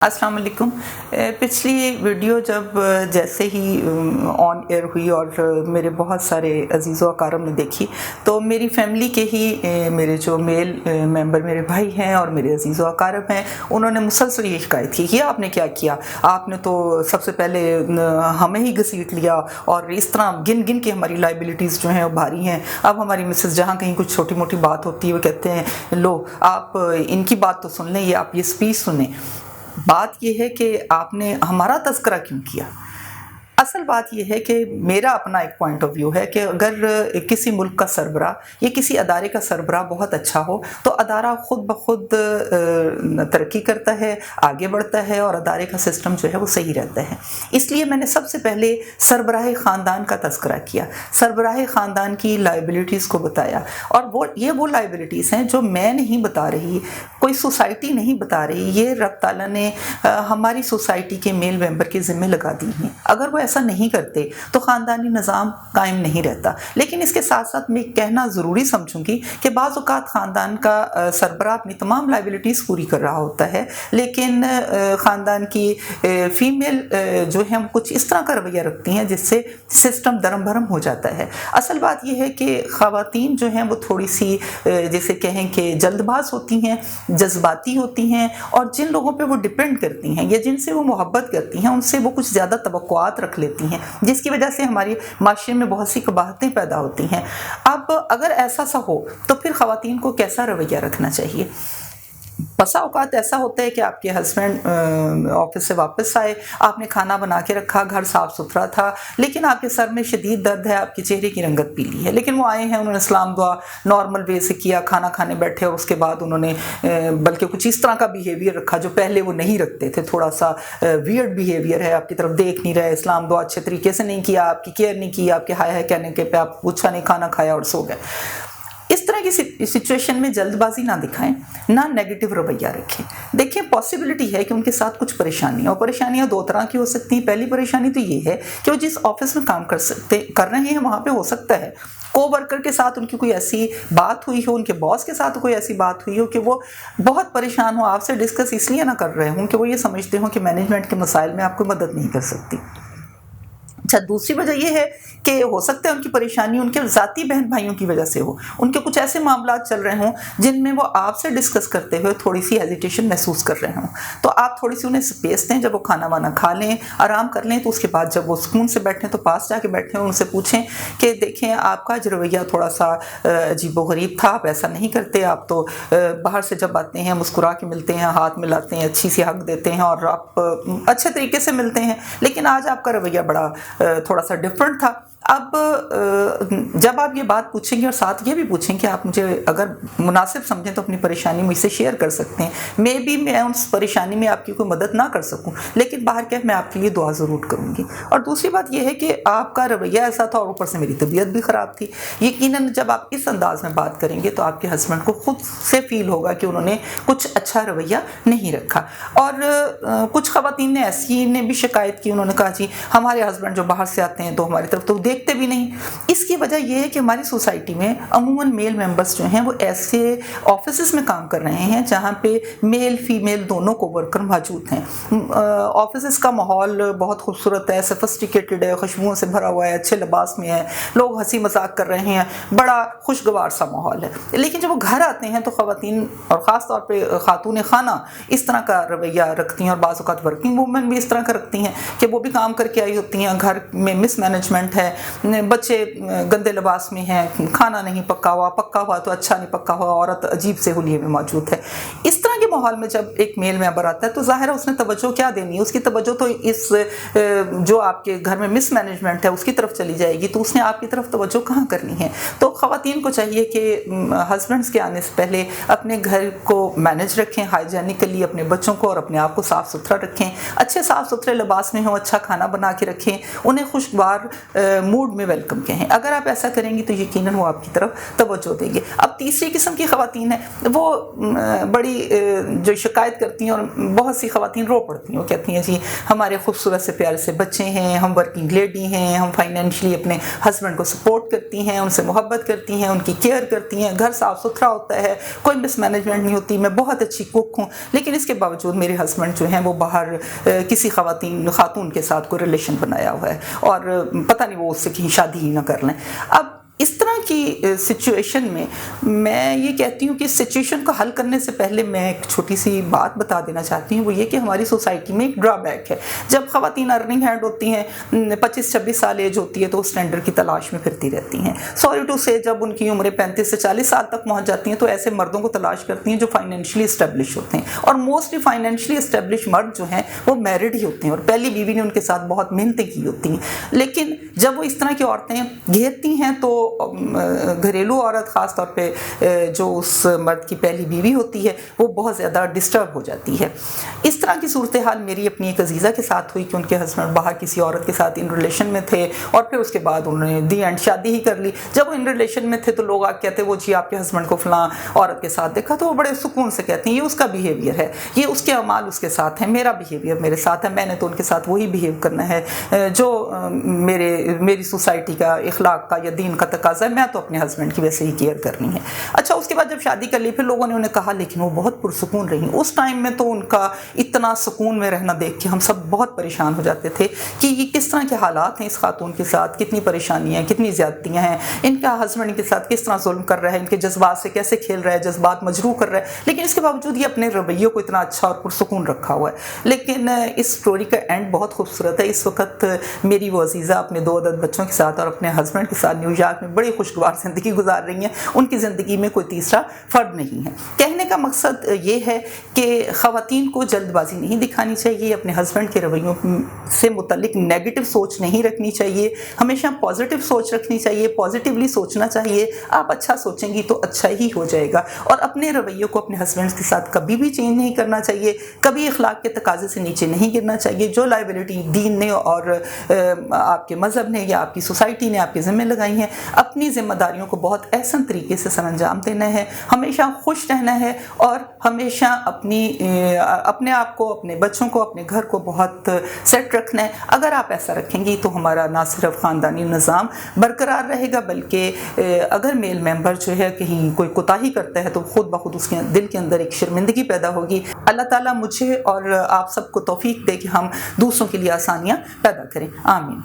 السلام علیکم۔ پچھلی ویڈیو جب جیسے ہی آن ایئر ہوئی اور میرے بہت سارے عزیز و اقارب نے دیکھی تو میری فیملی کے ہی میرے جو میل ممبر میرے بھائی ہیں اور میرے عزیز و اقارب ہیں، انہوں نے مسلسل یہ شکایت کی کہ آپ نے کیا کیا، آپ نے تو سب سے پہلے ہمیں ہی گھسیٹ لیا اور اس طرح گن گن کے ہماری لائبلٹیز جو ہیں وہ بھاری ہیں۔ اب ہماری مسز جہاں کہیں کچھ چھوٹی موٹی بات ہوتی ہے وہ کہتے ہیں لو آپ ان کی بات تو سن لیں، یہ آپ یہ اسپیچ سنیں۔ بات یہ ہے کہ آپ نے ہمارا تذکرہ کیوں کیا؟ اصل بات یہ ہے کہ میرا اپنا ایک پوائنٹ آف ویو ہے کہ اگر کسی ملک کا سربراہ یا کسی ادارے کا سربراہ بہت اچھا ہو تو ادارہ خود بخود ترقی کرتا ہے، آگے بڑھتا ہے اور ادارے کا سسٹم جو ہے وہ صحیح رہتا ہے۔ اس لیے میں نے سب سے پہلے سربراہ خاندان کا تذکرہ کیا، سربراہ خاندان کی لائبلٹیز کو بتایا، اور وہ لائبلٹیز ہیں جو میں نہیں بتا رہی، کوئی سوسائٹی نہیں بتا رہی، یہ رب تعالیٰ نے ہماری سوسائٹی کے میل ممبر کے ذمہ لگا دی ہیں۔ اگر وہ ایسا نہیں کرتے تو خاندانی نظام قائم نہیں رہتا۔ لیکن اس کے ساتھ ساتھ میں کہنا ضروری سمجھوں گی کہ بعض اوقات خاندان کا سربراہ اپنی تمام لائبلٹیز پوری کر رہا ہوتا ہے، لیکن خاندان کی فیمیل جو ہیں کچھ اس طرح کا رویہ رکھتی ہیں جس سے سسٹم درم بھرم ہو جاتا ہے۔ اصل بات یہ ہے کہ خواتین جو ہیں وہ تھوڑی سی جیسے کہیں کہ جلد باز ہوتی ہیں، جذباتی ہوتی ہیں، اور جن لوگوں پہ وہ ڈپینڈ کرتی ہیں یا جن سے وہ محبت کرتی ہیں ان سے وہ کچھ زیادہ توقعات رکھ لیتی ہیں، جس کی وجہ سے ہماری معاشرے میں بہت سی قباحتیں پیدا ہوتی ہیں۔ اب اگر ایسا سا ہو تو پھر خواتین کو کیسا رویہ رکھنا چاہیے؟ بسا اوقات ایسا ہوتا ہے کہ آپ کے ہسبینڈ آفس سے واپس آئے، آپ نے کھانا بنا کے رکھا، گھر صاف ستھرا تھا، لیکن آپ کے سر میں شدید درد ہے، آپ کے چہرے کی رنگت پیلی ہے، لیکن وہ آئے ہیں، انہوں نے سلام دعا نارمل وے سے کیا، کھانا کھانے بیٹھے، اور اس کے بعد انہوں نے بلکہ کچھ اس طرح کا بیہیویئر رکھا جو پہلے وہ نہیں رکھتے تھے، تھوڑا سا ویئرڈ بیہیویئر ہے، آپ کی طرف دیکھ نہیں رہے، سلام دعا اچھے طریقے سے نہیں کیا، آپ کی کیئر نہیں کی، آپ کے ہائے ہائے کہنے کے پہ آپ پوچھا نہیں، کھانا کھایا اور سو گئے۔ اس طرح کی سچویشن میں جلد بازی نہ دکھائیں، نہ نیگیٹو رویہ رکھیں۔ دیکھیں پاسبلٹی ہے کہ ان کے ساتھ کچھ پریشانیاں، اور پریشانیاں دو طرح کی ہو سکتی ہیں۔ پہلی پریشانی تو یہ ہے کہ وہ جس آفس میں کام کر رہے ہیں وہاں پہ ہو سکتا ہے کو ورکر کے ساتھ ان کی کوئی ایسی بات ہوئی ہو، ان کے باس کے ساتھ کوئی ایسی بات ہوئی ہو کہ وہ بہت پریشان ہو، آپ سے ڈسکس اس لیے نہ کر رہے ہوں کہ وہ یہ سمجھتے ہوں کہ مینجمنٹ کے مسائل میں آپ کو مدد نہیں کر سکتی۔ اچھا، دوسری وجہ یہ ہے کہ ہو سکتا ہے ان کی پریشانی ان کے ذاتی بہن بھائیوں کی وجہ سے ہو، ان کے کچھ ایسے معاملات چل رہے ہوں جن میں وہ آپ سے ڈسکس کرتے ہوئے تھوڑی سی ہیزیٹیشن محسوس کر رہے ہوں، تو آپ تھوڑی سی انہیں سپیس دیں، جب وہ کھانا وانا کھا لیں، آرام کر لیں، تو اس کے بعد جب وہ سکون سے بیٹھیں تو پاس جا کے بیٹھیں، ان سے پوچھیں کہ دیکھیں آپ کا جو رویہ تھوڑا سا عجیب و غریب تھا، آپ ایسا نہیں کرتے، آپ تو باہر سے جب آتے ہیں مسکرا کے ملتے ہیں، ہاتھ ملاتے ہیں، اچھی سی حق دیتے ہیں اور آپ اچھے طریقے سے ملتے ہیں، لیکن آج آپ کا رویہ بڑا تھوڑا سا ڈفرنٹ تھا۔ اب جب آپ یہ بات پوچھیں گے اور ساتھ یہ بھی پوچھیں کہ آپ مجھے اگر مناسب سمجھیں تو اپنی پریشانی مجھ سے شیئر کر سکتے ہیں، مے بی میں اس پریشانی میں آپ کی کوئی مدد نہ کر سکوں، لیکن باہر کیا میں آپ کے لیے دعا ضرور کروں گی۔ اور دوسری بات یہ ہے کہ آپ کا رویہ ایسا تھا اور اوپر سے میری طبیعت بھی خراب تھی، یقیناً جب آپ اس انداز میں بات کریں گے تو آپ کے ہسبینڈ کو خود سے فیل ہوگا کہ انہوں نے کچھ اچھا رویہ نہیں رکھا۔ اور کچھ خواتین نے ایسی نے بھی شکایت کی، انہوں نے کہا جی ہمارے ہسبینڈ جو باہر سے آتے ہیں تو ہماری طرف تو دیکھتے بھی نہیں۔ اس کی وجہ یہ ہے کہ ہماری سوسائٹی میں عموماً میل ممبرس جو ہیں وہ ایسے آفیسز میں کام کر رہے ہیں جہاں پہ میل فیمیل دونوں کو ورکر موجود ہیں۔ آفیسز کا ماحول بہت خوبصورت ہے، سفسٹیکیٹڈ ہے، خوشبوؤں سے بھرا ہوا ہے، اچھے لباس میں ہے، لوگ ہنسی مذاق کر رہے ہیں، بڑا خوشگوار سا ماحول ہے۔ لیکن جب وہ گھر آتے ہیں تو خواتین اور خاص طور پہ خاتون خانہ اس طرح کا رویہ رکھتی ہیں، اور بعض اوقات ورکنگ وومن بھی اس طرح کا رکھتی ہیں کہ وہ بھی کام کر کے آئی ہوتی ہیں، گھر میں مس مینجمنٹ ہے، بچے گندے لباس میں ہیں، کھانا نہیں پکا ہوا تو اچھا نہیں پکا ہوا، عورت عجیب سے حلیے میں موجود ہے۔ اس طرح کے ماحول میں جب ایک میل ممبر آتا ہے تو ظاہر ہے اس نے توجہ کیا دینی ہے، اس کی توجہ تو اس جو آپ کے گھر میں مس مینجمنٹ ہے اس کی طرف چلی جائے گی، تو اس نے آپ کی طرف توجہ کہاں کرنی ہے۔ تو خواتین کو چاہیے کہ ہسبینڈس کے آنے سے پہلے اپنے گھر کو مینج رکھیں، ہائیجینکلی اپنے بچوں کو اور اپنے آپ کو صاف ستھرا رکھیں، اچھے صاف ستھرے لباس میں ہوں، اچھا کھانا بنا کے رکھیں، انہیں خوشگوار موڈ میں ویلکم کہیں۔ اگر آپ ایسا کریں گی تو یقیناً وہ آپ کی طرف توجہ دیں گے۔ اب تیسری قسم کی خواتین ہیں، وہ بڑی جو شکایت کرتی ہیں، اور بہت سی خواتین رو پڑتی ہیں، وہ کہتی ہیں جی ہمارے خوبصورت سے پیارے سے بچے ہیں، ہم ورکنگ لیڈی ہیں، ہم فائنینشلی اپنے ہسبینڈ کو سپورٹ کرتی ہیں، ان سے محبت کرتی ہیں، ان کی کیئر کرتی ہیں، گھر صاف ستھرا ہوتا ہے، کوئی مس مینجمنٹ نہیں ہوتی، میں بہت اچھی کوک ہوں، لیکن اس کے باوجود میرے ہسبینڈ جو ہیں وہ باہر کسی خاتون کے ساتھ کوئی ریلیشن بنایا ہوا ہے، اور پتہ نہیں وہ اس سے کہیں شادی ہی نہ کر لیں۔ اب اس طرح کی سچویشن میں یہ کہتی ہوں کہ سچویشن کو حل کرنے سے پہلے میں ایک چھوٹی سی بات بتا دینا چاہتی ہوں، وہ یہ کہ ہماری سوسائٹی میں ایک ڈرا بیک ہے۔ جب خواتین ارننگ ہینڈ ہوتی ہیں، 25-26 سال ایج ہوتی ہے، تو اس ٹینڈر کی تلاش میں پھرتی رہتی ہیں۔ سوری ٹو سے جب ان کی عمریں 35 سے 40 سال تک پہنچ جاتی ہیں تو ایسے مردوں کو تلاش کرتی ہیں جو فائنینشلی اسٹیبلش ہوتے ہیں، اور موسٹلی فائنینشلی اسٹیبلش مرد جو ہیں وہ میرڈ ہی ہوتے ہیں، اور پہلی بیوی نے ان کے ساتھ بہت محنتیں کی ہوتی ہیں۔ لیکن جب وہ اس طرح کی عورتیں گھیرتی ہیں تو گھریلو عورت خاص طور پہ جو اس مرد کی پہلی بیوی ہوتی ہے وہ بہت زیادہ ڈسٹرب ہو جاتی ہے۔ اس طرح کی صورتحال میری اپنی ایک عزیزہ کے ساتھ ہوئی کہ ان کے ہسبینڈ باہر کسی عورت کے ساتھ ان ریلیشن میں تھے، اور پھر اس کے بعد انہوں نے دی اینڈ شادی ہی کر لی۔ جب وہ ان ریلیشن میں تھے تو لوگ آ کہتے وہ جی آپ کے ہسبینڈ کو فلاں عورت کے ساتھ دیکھا، تو وہ بڑے سکون سے کہتے ہیں یہ اس کا بیہیویئر ہے، یہ اس کے اعمال اس کے ساتھ ہیں، میرا بیہیویئر میرے ساتھ ہے، میں نے تو ان کے ساتھ وہی بیہیو کرنا ہے جو میری سوسائٹی کا اخلاق کا یا دین کا تقاضا ہے، میں تو اپنے ہسبینڈ کی ویسے ہی کیئر کرنی ہے۔ اچھا، اس کے بعد جب شادی کر لی پھر لوگوں نے انہیں کہا لیکن وہ بہت پرسکون رہی۔ اس ٹائم میں تو ان کا اتنا سکون میں رہنا دیکھ کے ہم سب بہت پریشان ہو جاتے تھے کہ یہ کس طرح کے حالات ہیں اس خاتون کے ساتھ، کتنی پریشانیاں ہیں، کتنی زیادتیاں ہیں، ان کا ہسبینڈ کے ساتھ کس طرح ظلم کر رہا ہے، ان کے جذبات سے کیسے کھیل رہا ہے، جذبات مجروح کر رہا ہے، لیکن اس کے باوجود یہ اپنے رویوں کو اتنا اچھا اور پرسکون رکھا ہوا ہے۔ لیکن اس سٹوری کا اینڈ بہت خوبصورت ہے۔ اس وقت میری وہ عزیزہ اپنے 2 عدد بچوں کے ساتھ اور اپنے ہسبینڈ کے ساتھ نیو یارک میں بڑی خوشگوار زندگی گزار رہی ہیں، ان کی زندگی میں کوئی تیسرا فرد نہیں ہے۔ کہنے کا مقصد یہ ہے کہ خواتین کو جلد بازی نہیں دکھانی چاہیے، اپنے ہسبینڈ کے رویوں سے متعلق نیگیٹو سوچ نہیں رکھنی چاہیے، ہمیشہ پازیٹیو سوچ رکھنی چاہیے، پازیٹیولی سوچنا چاہیے۔ آپ اچھا سوچیں گی تو اچھا ہی ہو جائے گا، اور اپنے رویوں کو اپنے ہسبینڈ کے ساتھ کبھی بھی چینج نہیں کرنا چاہیے، کبھی اخلاق کے تقاضے سے نیچے نہیں گرنا چاہیے۔ جو لائبلٹی دین نے اور آپ کے مذہب نے یا آپ کی سوسائٹی نے آپ کے ذمہ لگائی ہیں، اپنی ذمہ داریوں کو بہت احسن طریقے سے سر انجام دینا ہے، ہمیشہ خوش رہنا ہے، اور ہمیشہ اپنے آپ کو، اپنے بچوں کو، اپنے گھر کو بہت سیٹ رکھنا ہے۔ اگر آپ ایسا رکھیں گی تو ہمارا نہ صرف خاندانی نظام برقرار رہے گا، بلکہ اگر میل ممبر جو ہے کہیں کوئی کوتاہی کرتا ہے تو خود بخود اس کے دل کے اندر ایک شرمندگی پیدا ہوگی۔ اللہ تعالیٰ مجھے اور آپ سب کو توفیق دے کہ ہم دوسروں کے لیے آسانیاں پیدا کریں، آمین۔